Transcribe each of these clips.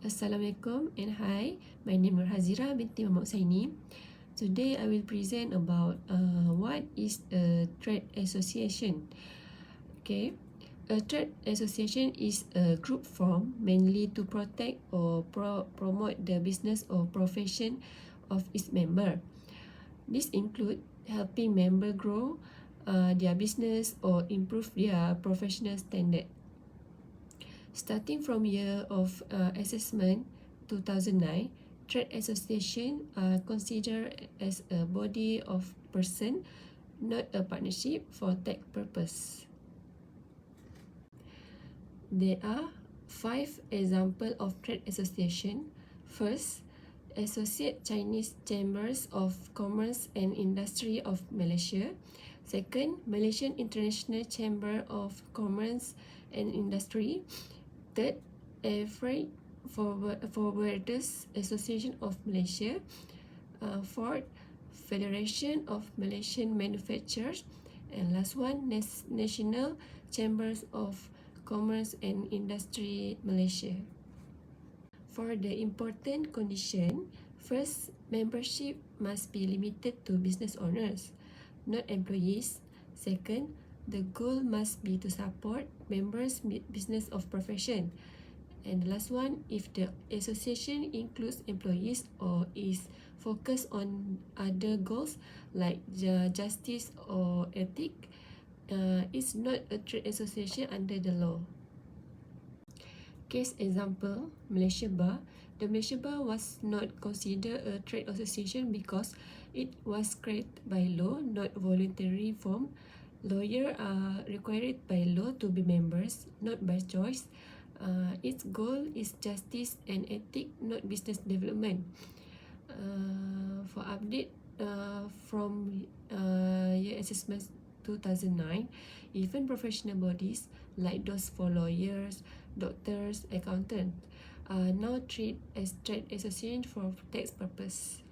Assalamualaikum and hi, my name is Hazira binti Muhammad Saini. Today I will present about what is a trade association. Okay, a trade association is a group formed mainly to protect or promote the business or profession of its member. This include helping member grow their business or improve their professional standard. Starting from year of assessment 2009, trade association are considered as a body of person, not a partnership for tax purpose. There are 5 examples of trade association. First, Associate Chinese Chambers of Commerce and Industry of Malaysia. Second, Malaysian International Chamber of Commerce and Industry. Third, Freight Forwarders Association of Malaysia. Fourth, Federation of Malaysian Manufacturers. And last one, National Chambers of Commerce and Industry Malaysia. For the important condition, first, membership must be limited to business owners, not employees. Second, the goal must be to support members' business of profession. And the last one, if the association includes employees or is focused on other goals like justice or ethic, it's not a trade association under the law. Case example, Malaysia Bar. The Malaysia Bar was not considered a trade association because it was created by law, not voluntary form. Lawyers are required by law to be members, not by choice. Its goal is justice and ethics, not business development. For update from year assessment 2009, even professional bodies like those for lawyers, doctors, accountants are now treated as trade association for tax purpose.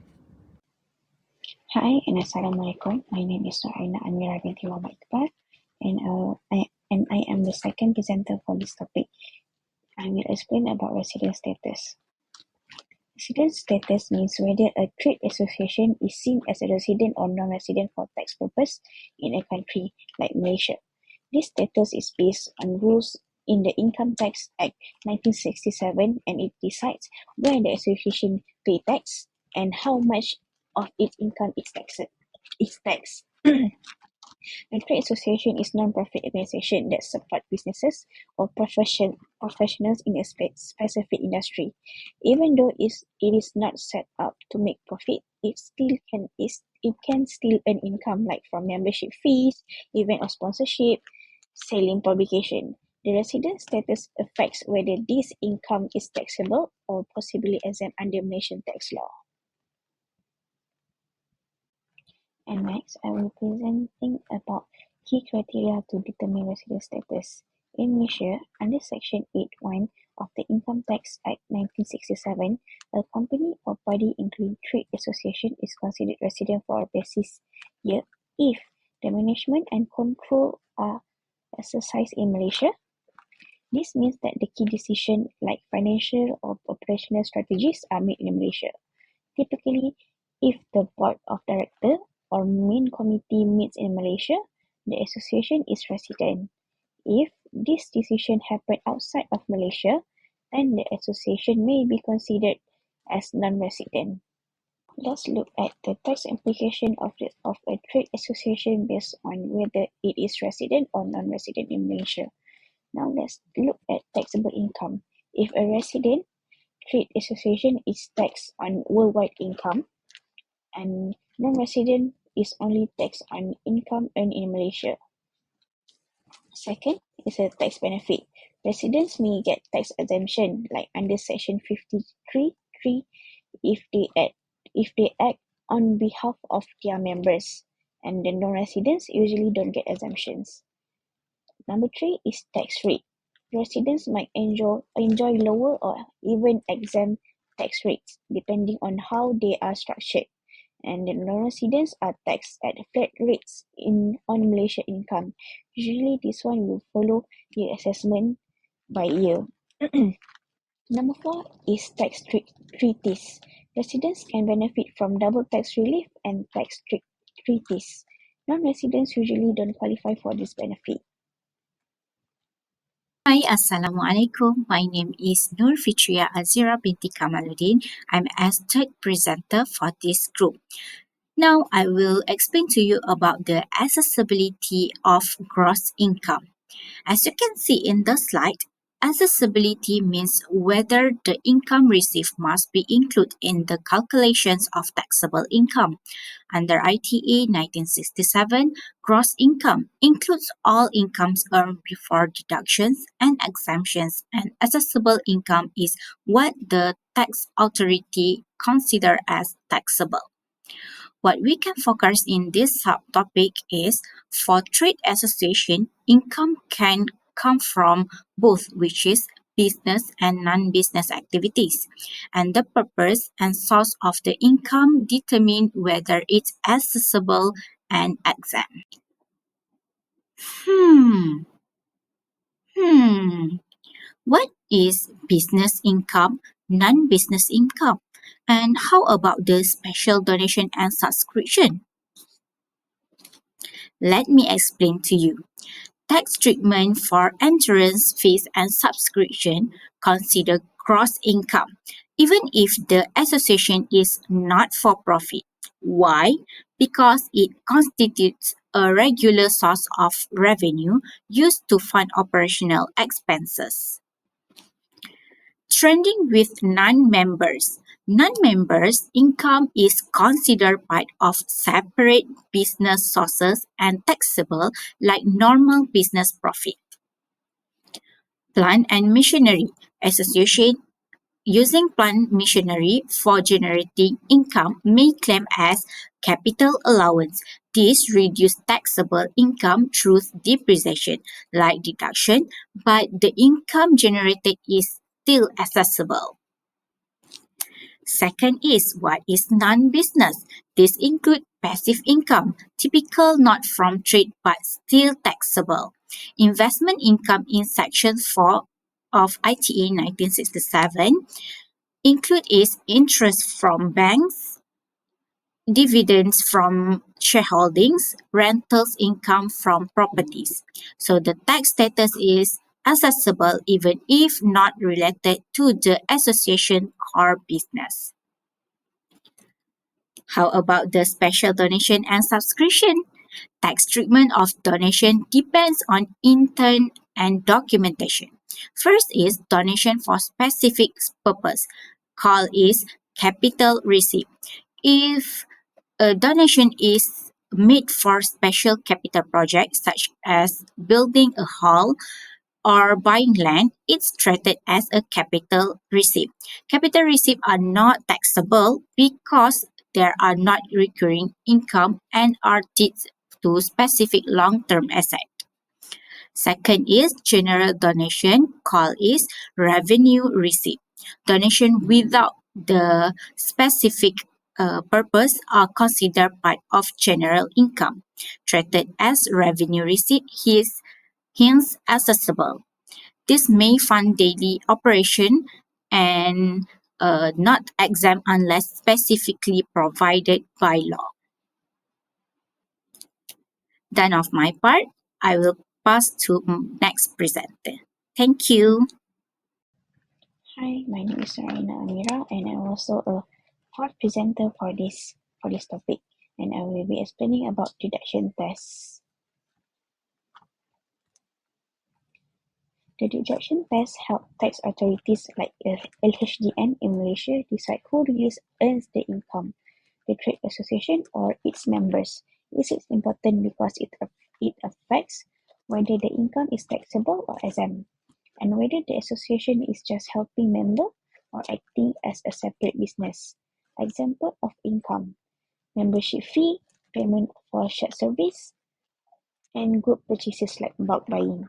Hi and Assalamualaikum. My name is Suhaina Amira binti Muhammad Iqbal and I am the second presenter for this topic. I will explain about resident status. Resident status means whether a trade association is seen as a resident or non-resident for tax purpose in a country like Malaysia. This status is based on rules in the Income Tax Act 1967 and it decides where the association pay tax and how much of its income is taxed. A trade association is a non-profit organization that supports businesses or professionals in a specific industry. Even though it is not set up to make profit, it can still earn income like from membership fees, event or sponsorship, selling publication. The resident status affects whether this income is taxable or possibly exempt under Malaysian tax law. And next, I will presenting about key criteria to determine resident status. In Malaysia, under Section 8(1) of the Income Tax Act 1967, a company or party including trade association is considered resident for a basis year if the management and control are exercised in Malaysia. This means that the key decisions like financial or operational strategies are made in Malaysia. Typically, if the board of directors or main committee meets in Malaysia, the association is resident. If this decision happened outside of Malaysia, then the association may be considered as non-resident. Let's look at the tax implication of a trade association based on whether it is resident or non-resident in Malaysia. Now let's look at taxable income. If a resident trade association is taxed on worldwide income and non-resident is only taxed on income earned in Malaysia. Second is a tax benefit. Residents may get tax exemption like under Section 53(3) if they act on behalf of their members, and the non-residents usually don't get exemptions. Number 3 is tax rate. Residents might enjoy lower or even exempt tax rates depending on how they are structured, and the non-residents are taxed at flat rates on Malaysian income. Usually this one will follow the assessment by year. Number 4 is tax treaties. Residents can benefit from double tax relief and tax treaties. Non-residents usually don't qualify for this benefit. Hi, Assalamualaikum. My name is Nur Fitria Azira binti Kamaluddin. I'm as third presenter for this group. Now, I will explain to you about the accessibility of gross income. As you can see in the slide, accessibility means whether the income received must be included in the calculations of taxable income. Under ITA 1967, gross income includes all incomes earned before deductions and exemptions, and accessible income is what the tax authority consider as taxable. What we can focus in this subtopic is for trade association, income can come from both, which is business and non-business activities. And the purpose and source of the income determine whether it's accessible and exempt. Hmm. Hmm. What is business income, non-business income? And how about the special donation and subscription? Let me explain to you. Tax treatment for entrance fees and subscription consider gross income, even if the association is not for profit. Why? Because it constitutes a regular source of revenue used to fund operational expenses. Trending with non-members. Non-members' income is considered part of separate business sources and taxable like normal business profit. Plant and machinery. Association using plant machinery for generating income may claim as capital allowance. This reduces taxable income through depreciation like deduction, but the income generated is still accessible. Second is what is non-business. This includes passive income, typical not from trade but still taxable. Investment income in Section 4 of ITA 1967 include is interest from banks, dividends from shareholdings, rentals income from properties. So the tax status is accessible even if not related to the association core business. How about the special donation and subscription? Tax treatment of donation depends on intent and documentation. First is donation for specific purpose. Call is capital receipt. If a donation is made for special capital projects such as building a hall or buying land, it's treated as a capital receipt. Capital receipts are not taxable because there are not recurring income and are tied to specific long-term assets. Second is general donation, called is revenue receipt. Donation without the specific purpose are considered part of general income, treated as revenue receipt, hence accessible. This may fund daily operation and not exempt unless specifically provided by law. Done of my part, I will pass to next presenter. Thank you. Hi, my name is Sarina Amira, and I'm also a fourth presenter for this topic, and I will be explaining about deduction tests. The deduction tests help tax authorities like LHDN in Malaysia decide who really earns the income, the trade association or its members. This is important because it affects whether the income is taxable or exempt, and whether the association is just helping member or acting as a separate business. Example of income: membership fee, payment for shared service, and group purchases like bulk buying.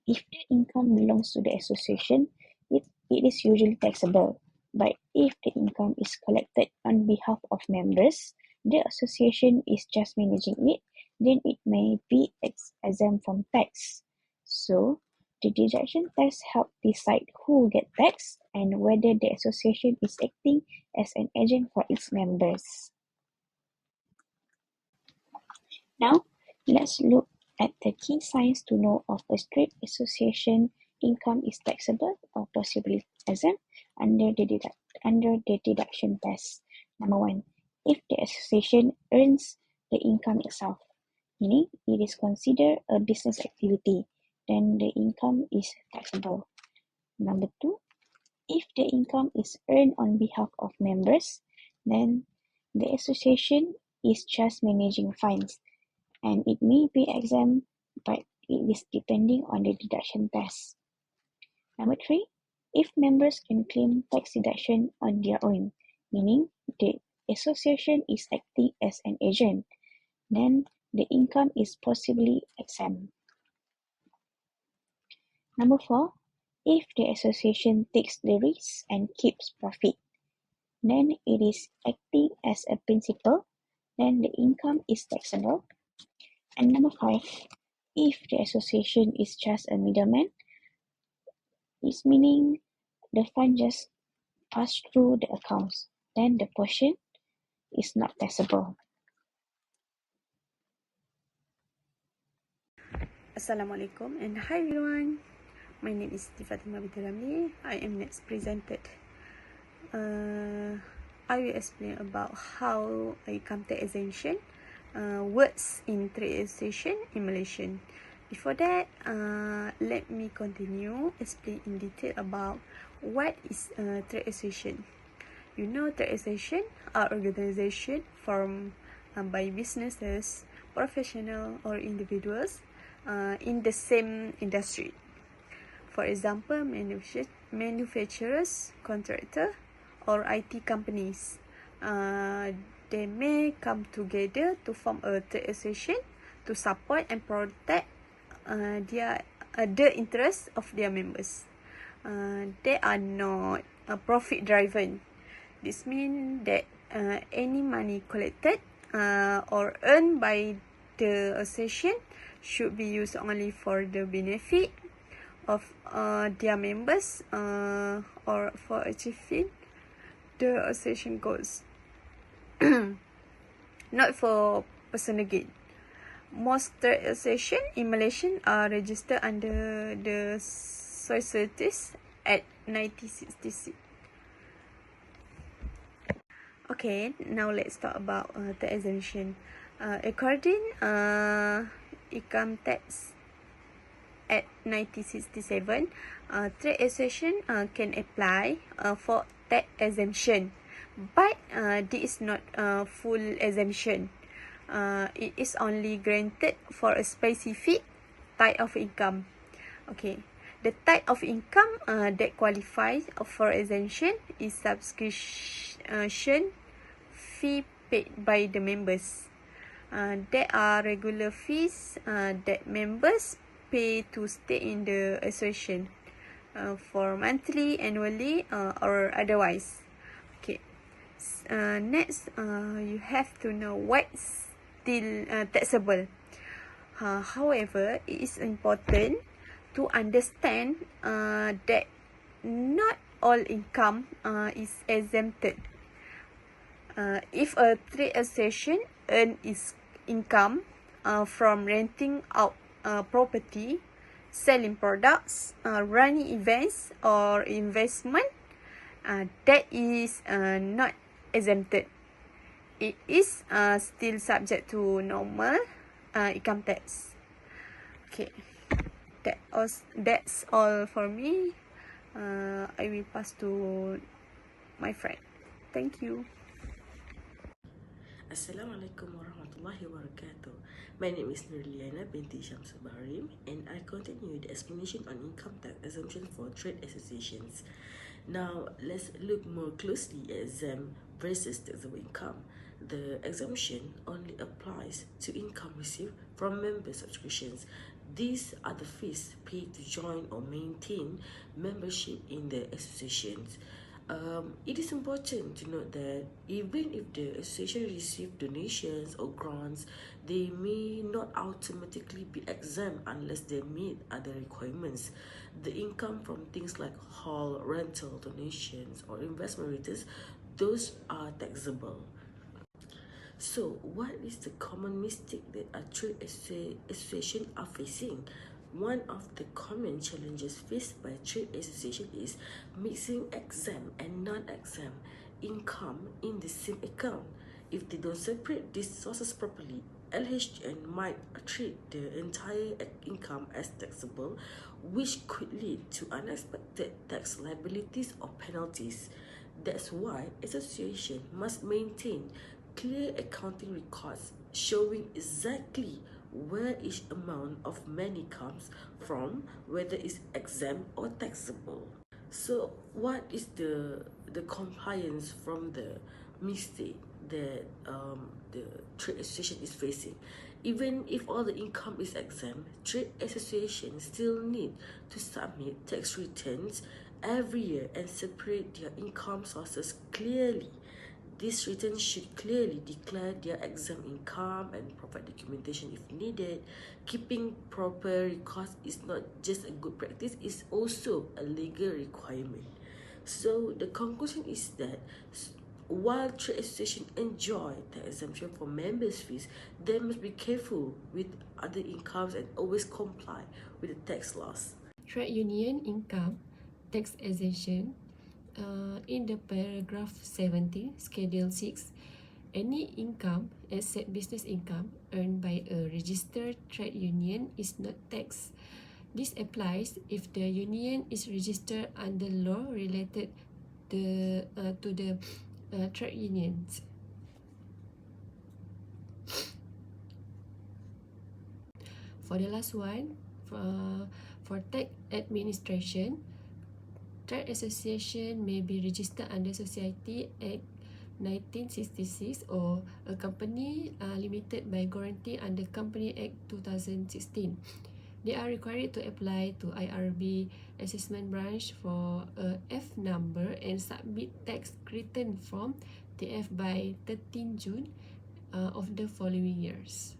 If the income belongs to the association, it is usually taxable. But if the income is collected on behalf of members, the association is just managing it, then it may be exempt from tax. So, The deduction test helps decide who will get taxed and whether the association is acting as an agent for its members. Now, let's look at the key signs to know of a trade association income is taxable or possibly exempt under the deduction test. Number one, if the association earns the income itself, meaning it is considered a business activity, then the income is taxable. Number two, if the income is earned on behalf of members, then the association is just managing funds and it may be exempt, but it is depending on the deduction test. Number three, if members can claim tax deduction on their own, meaning the association is acting as an agent, then the income is possibly exempt. Number four, if the association takes the risk and keeps profit, then it is acting as a principal, then the income is taxable. And number five, if the association is just a middleman, it's meaning the fund just pass through the accounts, then the portion is not taxable. Assalamualaikum and hi everyone. My name is Fatima binti Ramli. I am next presented. I will explain about how income tax exemption works in trade association in Malaysia. Before that, let me continue explain in detail about what is trade association. You know, trade association are organization formed by businesses, professional or individuals in the same industry. For example, manufacturers, contractor, or IT companies. They may come together to form a trade association to support and protect the interests of their members. They are not profit driven. This means that any money collected or earned by the association should be used only for the benefit of their members or for achieving the association goals, not for personal gain. Most trade association in Malaysia are registered under the Societies Act 1966. Okay, now let's talk about tax exemption. According Income Tax Act 1967, trade association can apply for tax exemption, but this is not full exemption. It is only granted for a specific type of income. Okay, the type of income that qualifies for exemption is subscription fee paid by the members. There are regular fees that members pay to stay in the association for monthly, annually, or otherwise. Okay. Next, you have to know what's still taxable. However, it is important to understand that not all income is exempted. If a trade association earns its income from renting out property, selling products, running events, or investment, that is not exempted. It is still subject to normal income tax. Okay, that's all for me. I will pass to my friend. Thank you. Assalamualaikum warahmatullahi wabarakatuh. My name is Nurliana binti Syamsul Bahrim and I continue the explanation on income tax exemption for trade associations. Now, let's look more closely at exempt versus taxable income. The exemption only applies to income received from member subscriptions. These are the fees paid to join or maintain membership in the associations. It is important to note that even if the association receive donations or grants, they may not automatically be exempt unless they meet other requirements. The income from things like hall rental, donations, or investment returns, those are taxable. So, what is the common mistake that a trade association are facing? One of the common challenges faced by trade association is mixing exempt and non-exempt income in the same account. If they don't separate these sources properly, LHN might treat the entire income as taxable, which could lead to unexpected tax liabilities or penalties. That's why association must maintain clear accounting records showing exactly where each amount of money comes from, whether it's exempt or taxable. So, what is the compliance from the mistake that the trade association is facing? Even if all the income is exempt, trade associations still need to submit tax returns every year and separate their income sources clearly. These returns should clearly declare their exempt income and provide documentation if needed. Keeping proper records is not just a good practice, it's also a legal requirement. So the conclusion is that while trade associations enjoy the exemption for members' fees, they must be careful with other incomes and always comply with the tax laws. Trade union income tax exemption. In the paragraph 17, Schedule 6, any income except business income earned by a registered trade union is not taxed. This applies if the union is registered under law related to the trade unions. For the last one, for tax administration, trade association may be registered under Society Act 1966 or a company limited by guarantee under Company Act 2016. They are required to apply to IRB assessment branch for a F number and submit tax return form TF by 13 June of the following years.